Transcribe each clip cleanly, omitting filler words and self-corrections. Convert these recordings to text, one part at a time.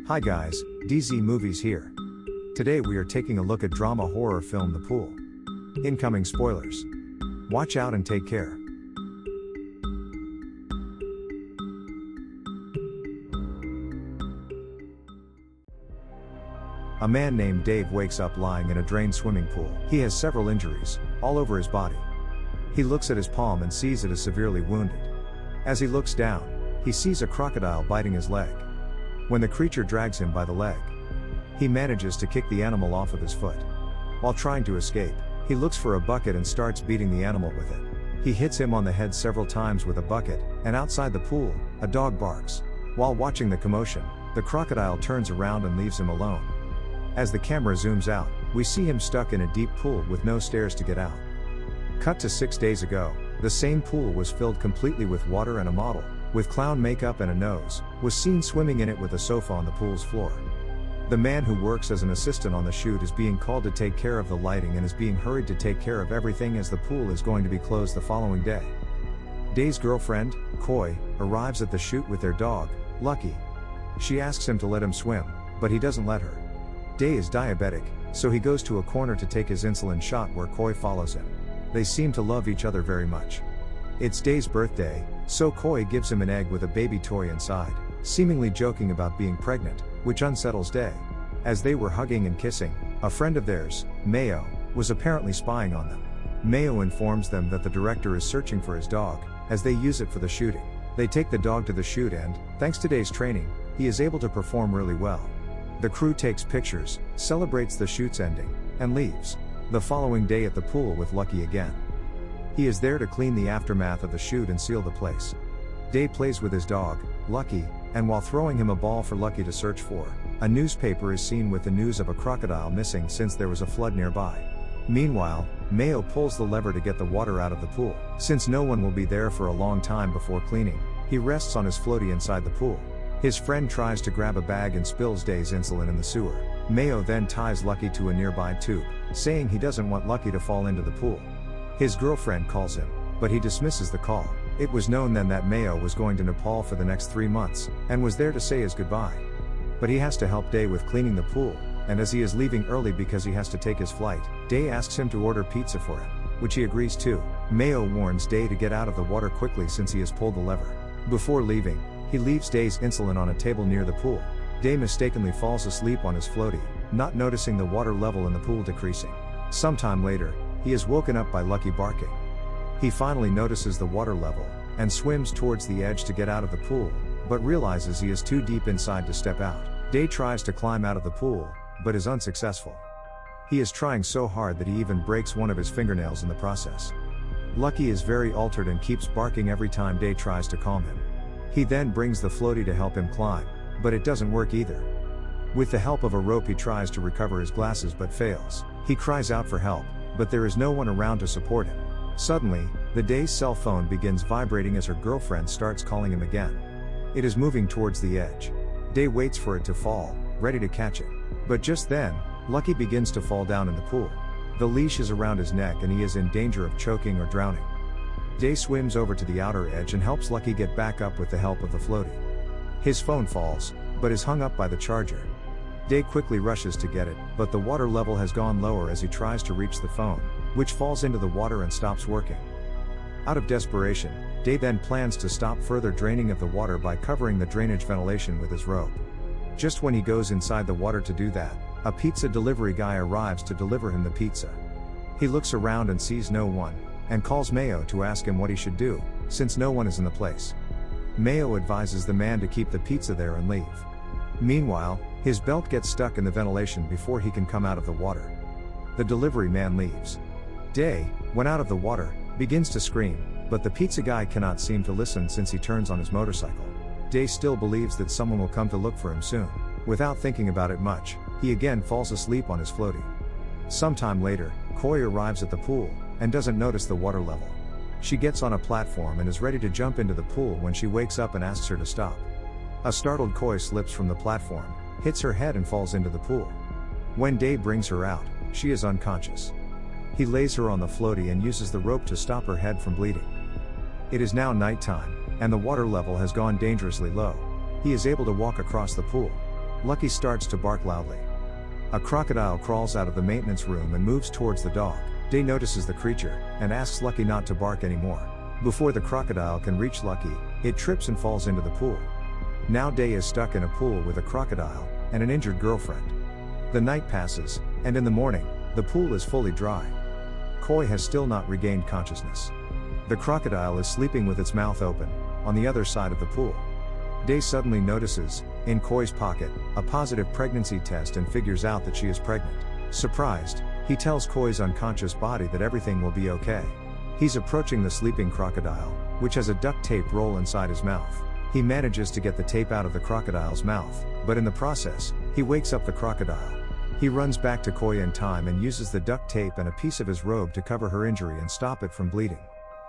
Hi guys, DZ Movies here. Today we are taking a look at drama horror film The Pool. Incoming spoilers. Watch out and take care. A man named Dave wakes up lying in a drained swimming pool. He has several injuries, all over his body. He looks at his palm and sees it is severely wounded. As he looks down, he sees a crocodile biting his leg. When the creature drags him by the leg, he manages to kick the animal off of his foot. While trying to escape, he looks for a bucket and starts beating the animal with it. He hits him on the head several times with a bucket, and outside the pool, a dog barks. While watching the commotion, the crocodile turns around and leaves him alone. As the camera zooms out, we see him stuck in a deep pool with no stairs to get out. Cut to 6 days ago, the same pool was filled completely with water, and a model, with clown makeup and a nose, was seen swimming in it with a sofa on the pool's floor. The man who works as an assistant on the shoot is being called to take care of the lighting and is being hurried to take care of everything as the pool is going to be closed the following day. Day's girlfriend, Koi, arrives at the shoot with their dog, Lucky. She asks him to let him swim, but he doesn't let her. Day is diabetic, so he goes to a corner to take his insulin shot where Koi follows him. They seem to love each other very much. It's Day's birthday, so Koi gives him an egg with a baby toy inside, seemingly joking about being pregnant, which unsettles Day. As they were hugging and kissing, a friend of theirs, Mayo, was apparently spying on them. Mayo informs them that the director is searching for his dog, as they use it for the shooting. They take the dog to the shoot and, thanks to Day's training, he is able to perform really well. The crew takes pictures, celebrates the shoot's ending, and leaves. The following day at the pool with Lucky again. He is there to clean the aftermath of the shoot and seal the place. Day plays with his dog, Lucky, and while throwing him a ball for Lucky to search for, a newspaper is seen with the news of a crocodile missing since there was a flood nearby. Meanwhile, Mayo pulls the lever to get the water out of the pool. Since no one will be there for a long time before cleaning, he rests on his floaty inside the pool. His friend tries to grab a bag and spills Day's insulin in the sewer. Mayo then ties Lucky to a nearby tube, saying he doesn't want Lucky to fall into the pool. His girlfriend calls him, but he dismisses the call. It was known then that Mayo was going to Nepal for the next 3 months, and was there to say his goodbye. But he has to help Day with cleaning the pool, and as he is leaving early because he has to take his flight, Day asks him to order pizza for him, which he agrees to. Mayo warns Day to get out of the water quickly since he has pulled the lever. Before leaving, he leaves Day's insulin on a table near the pool. Day mistakenly falls asleep on his floaty, not noticing the water level in the pool decreasing. Sometime later, he is woken up by Lucky barking. He finally notices the water level, and swims towards the edge to get out of the pool, but realizes he is too deep inside to step out. Day tries to climb out of the pool, but is unsuccessful. He is trying so hard that he even breaks one of his fingernails in the process. Lucky is very altered and keeps barking every time Day tries to calm him. He then brings the floaty to help him climb, but it doesn't work either. With the help of a rope he tries to recover his glasses but fails. He cries out for help, but there is no one around to support him. Suddenly, the Day's cell phone begins vibrating as her girlfriend starts calling him again. It is moving towards the edge. Day waits for it to fall, ready to catch it. But just then, Lucky begins to fall down in the pool. The leash is around his neck and he is in danger of choking or drowning. Day swims over to the outer edge and helps Lucky get back up with the help of the floaty. His phone falls, but is hung up by the charger. Day quickly rushes to get it, but the water level has gone lower as he tries to reach the phone, which falls into the water and stops working. Out of desperation, Day then plans to stop further draining of the water by covering the drainage ventilation with his rope. Just when he goes inside the water to do that, a pizza delivery guy arrives to deliver him the pizza. He looks around and sees no one, and calls Mayo to ask him what he should do, since no one is in the place. Mayo advises the man to keep the pizza there and leave. Meanwhile, his belt gets stuck in the ventilation before he can come out of the water. The delivery man leaves. Day, when out of the water, begins to scream, but the pizza guy cannot seem to listen since he turns on his motorcycle. Day still believes that someone will come to look for him soon. Without thinking about it much, he again falls asleep on his floaty. Sometime later, Koi arrives at the pool, and doesn't notice the water level. She gets on a platform and is ready to jump into the pool when she wakes up and asks her to stop. A startled Koi slips from the platform, hits her head and falls into the pool. When Day brings her out, she is unconscious. He lays her on the floaty and uses the rope to stop her head from bleeding. It is now nighttime, and the water level has gone dangerously low. He is able to walk across the pool. Lucky starts to bark loudly. A crocodile crawls out of the maintenance room and moves towards the dog. Day notices the creature, and asks Lucky not to bark anymore. Before the crocodile can reach Lucky, it trips and falls into the pool. Now Day is stuck in a pool with a crocodile, and an injured girlfriend. The night passes, and in the morning, the pool is fully dry. Koi has still not regained consciousness. The crocodile is sleeping with its mouth open, on the other side of the pool. Day suddenly notices, in Koi's pocket, a positive pregnancy test and figures out that she is pregnant. Surprised, he tells Koi's unconscious body that everything will be okay. He's approaching the sleeping crocodile, which has a duct tape roll inside his mouth. He manages to get the tape out of the crocodile's mouth, but in the process, he wakes up the crocodile. He runs back to Koi in time and uses the duct tape and a piece of his robe to cover her injury and stop it from bleeding.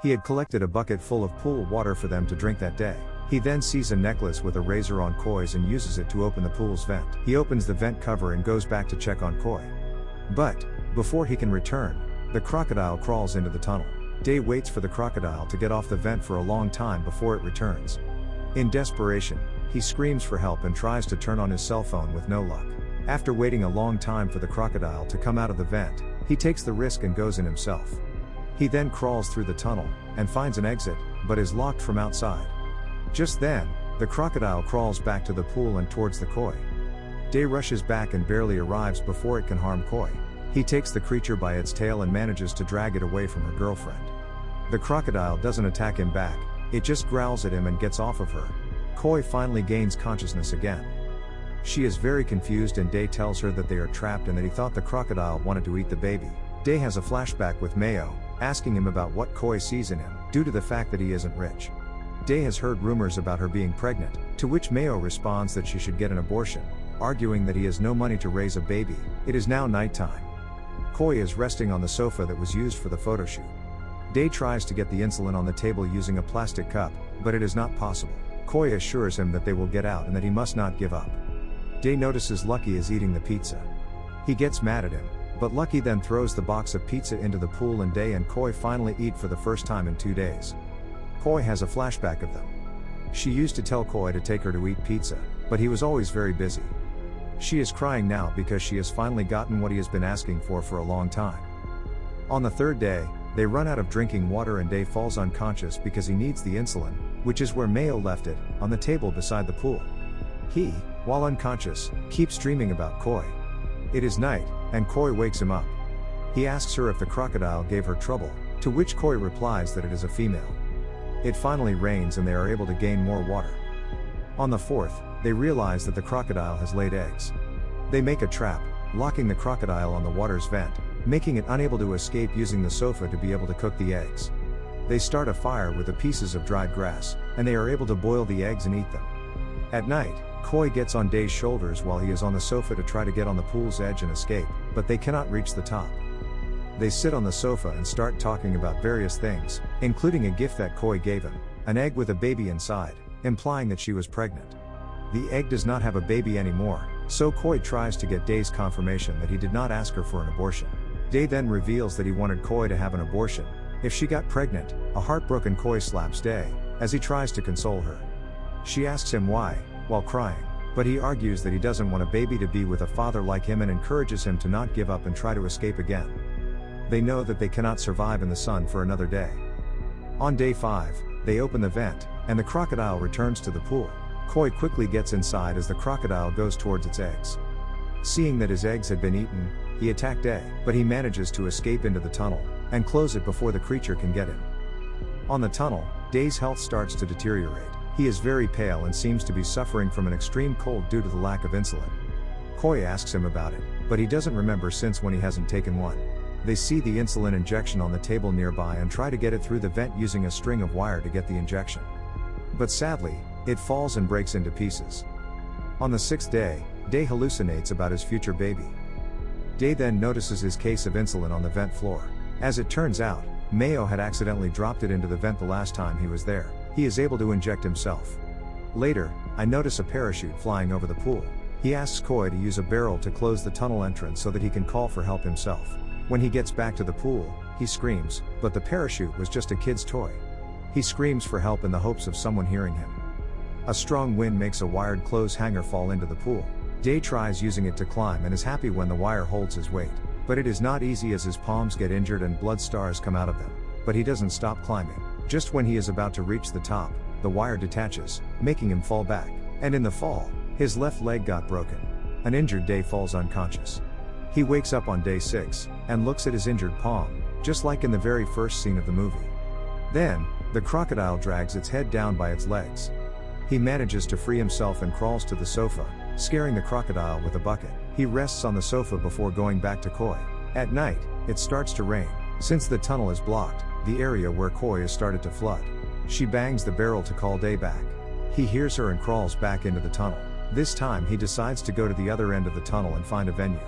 He had collected a bucket full of pool water for them to drink that day. He then sees a necklace with a razor on Koi's and uses it to open the pool's vent. He opens the vent cover and goes back to check on Koi. But, before he can return, the crocodile crawls into the tunnel. Day waits for the crocodile to get off the vent for a long time before it returns. In desperation, he screams for help and tries to turn on his cell phone with no luck. After waiting a long time for the crocodile to come out of the vent, he takes the risk and goes in himself. He then crawls through the tunnel, and finds an exit, but is locked from outside. Just then, the crocodile crawls back to the pool and towards the Koi. Day rushes back and barely arrives before it can harm Koi. He takes the creature by its tail and manages to drag it away from her girlfriend. The crocodile doesn't attack him back, it just growls at him and gets off of her. Koi finally gains consciousness again. She is very confused and Day tells her that they are trapped and that he thought the crocodile wanted to eat the baby. Day has a flashback with Mayo, asking him about what Koi sees in him, due to the fact that he isn't rich. Day has heard rumors about her being pregnant, to which Mayo responds that she should get an abortion, arguing that he has no money to raise a baby. It is now nighttime. Koi is resting on the sofa that was used for the photo shoot. Day tries to get the insulin on the table using a plastic cup, but it is not possible. Koi assures him that they will get out and that he must not give up. Day notices Lucky is eating the pizza. He gets mad at him, but Lucky then throws the box of pizza into the pool and Day and Koi finally eat for the first time in 2 days. Koi has a flashback of them. She used to tell Koi to take her to eat pizza, but he was always very busy. She is crying now because she has finally gotten what he has been asking for a long time. On the 3rd day, they run out of drinking water and Day falls unconscious because he needs the insulin, which is where Mayo left it, on the table beside the pool. He, while unconscious, keeps dreaming about Koi. It is night, and Koi wakes him up. He asks her if the crocodile gave her trouble, to which Koi replies that it is a female. It finally rains and they are able to gain more water. On the 4th, they realize that the crocodile has laid eggs. They make a trap, locking the crocodile on the water's vent, making it unable to escape using the sofa to be able to cook the eggs. They start a fire with the pieces of dried grass, and they are able to boil the eggs and eat them. At night, Koi gets on Day's shoulders while he is on the sofa to try to get on the pool's edge and escape, but they cannot reach the top. They sit on the sofa and start talking about various things, including a gift that Koi gave him, an egg with a baby inside, implying that she was pregnant. The egg does not have a baby anymore, so Koi tries to get Day's confirmation that he did not ask her for an abortion. Day then reveals that he wanted Koi to have an abortion. If she got pregnant, a heartbroken Koi slaps Day, as he tries to console her. She asks him why, while crying, but he argues that he doesn't want a baby to be with a father like him and encourages him to not give up and try to escape again. They know that they cannot survive in the sun for another day. On day 5, they open the vent, and the crocodile returns to the pool. Koi quickly gets inside as the crocodile goes towards its eggs. Seeing that his eggs had been eaten, he attacked Day, but he manages to escape into the tunnel, and close it before the creature can get him. On the tunnel, Day's health starts to deteriorate. He is very pale and seems to be suffering from an extreme cold due to the lack of insulin. Koi asks him about it, but he doesn't remember since when he hasn't taken one. They see the insulin injection on the table nearby and try to get it through the vent using a string of wire to get the injection. But sadly, it falls and breaks into pieces. On the 6th day, Day hallucinates about his future baby. Day then notices his case of insulin on the vent floor. As it turns out, Mayo had accidentally dropped it into the vent the last time he was there. He is able to inject himself. Later, I notice a parachute flying over the pool. He asks Koi to use a barrel to close the tunnel entrance so that he can call for help himself. When he gets back to the pool, he screams, but the parachute was just a kid's toy. He screams for help in the hopes of someone hearing him. A strong wind makes a wired clothes hanger fall into the pool. Day tries using it to climb and is happy when the wire holds his weight. But it is not easy as his palms get injured and blood stars come out of them. But he doesn't stop climbing. Just when he is about to reach the top, the wire detaches, making him fall back. And in the fall, his left leg got broken. An injured Day falls unconscious. He wakes up on day 6, and looks at his injured palm, just like in the very first scene of the movie. Then, the crocodile drags its head down by its legs. He manages to free himself and crawls to the sofa, scaring the crocodile with a bucket. He rests on the sofa before going back to Koi. At night, it starts to rain. Since the tunnel is blocked, the area where Koi is started to flood. She bangs the barrel to call Day back. He hears her and crawls back into the tunnel. This time he decides to go to the other end of the tunnel and find a venue.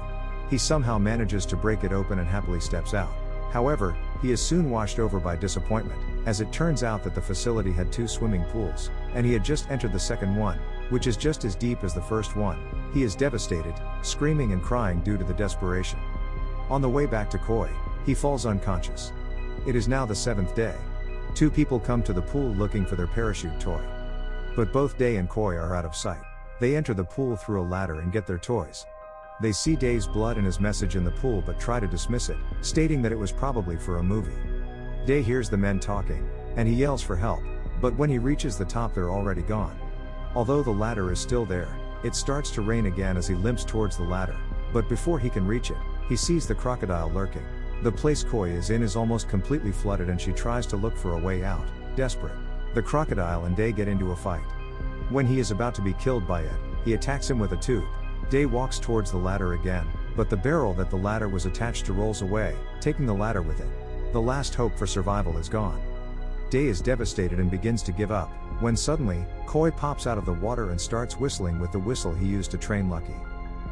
He somehow manages to break it open and happily steps out. However, he is soon washed over by disappointment, as it turns out that the facility had 2 swimming pools, and he had just entered the second one, which is just as deep as the first one. He is devastated, screaming and crying due to the desperation. On the way back to Koi, he falls unconscious. It is now the 7th day. 2 people come to the pool looking for their parachute toy. But both Day and Koi are out of sight. They enter the pool through a ladder and get their toys. They see Day's blood and his message in the pool but try to dismiss it, stating that it was probably for a movie. Day hears the men talking, and he yells for help, but when he reaches the top they're already gone. Although the ladder is still there, it starts to rain again as he limps towards the ladder, but before he can reach it, he sees the crocodile lurking. The place Koi is in is almost completely flooded and she tries to look for a way out, desperate. The crocodile and Day get into a fight. When he is about to be killed by it, he attacks him with a tube. Day walks towards the ladder again, but the barrel that the ladder was attached to rolls away, taking the ladder with it. The last hope for survival is gone. Day is devastated and begins to give up, when suddenly, Koi pops out of the water and starts whistling with the whistle he used to train Lucky.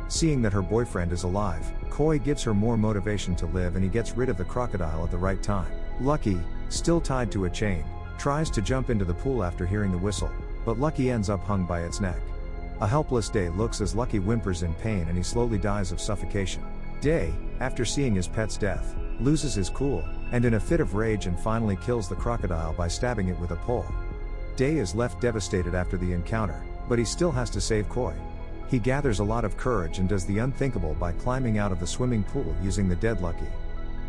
Seeing that her boyfriend is alive, Koi gives her more motivation to live and he gets rid of the crocodile at the right time. Lucky, still tied to a chain, tries to jump into the pool after hearing the whistle, but Lucky ends up hung by its neck. A helpless Day looks as Lucky whimpers in pain and he slowly dies of suffocation. Day, after seeing his pet's death, loses his cool, and in a fit of rage and finally kills the crocodile by stabbing it with a pole. Day is left devastated after the encounter, but he still has to save Koi. He gathers a lot of courage and does the unthinkable by climbing out of the swimming pool using the dead Lucky.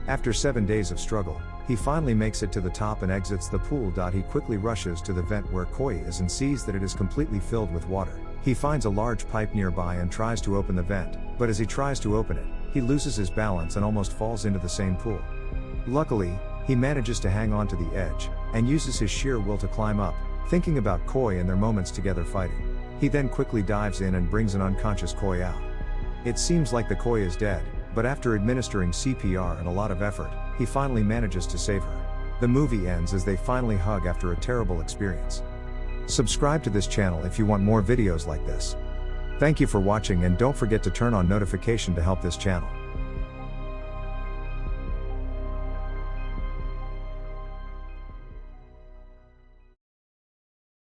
After 7 days of struggle, he finally makes it to the top and exits the pool. He quickly rushes to the vent where Koi is and sees that it is completely filled with water. He finds a large pipe nearby and tries to open the vent, but as he tries to open it, he loses his balance and almost falls into the same pool. Luckily, he manages to hang on to the edge, and uses his sheer will to climb up, thinking about Koi and their moments together fighting. He then quickly dives in and brings an unconscious Koi out. It seems like the Koi is dead, but after administering CPR and a lot of effort, he finally manages to save her. The movie ends as they finally hug after a terrible experience. Subscribe to this channel if you want more videos like this. Thank you for watching and don't forget to turn on notification to help this channel.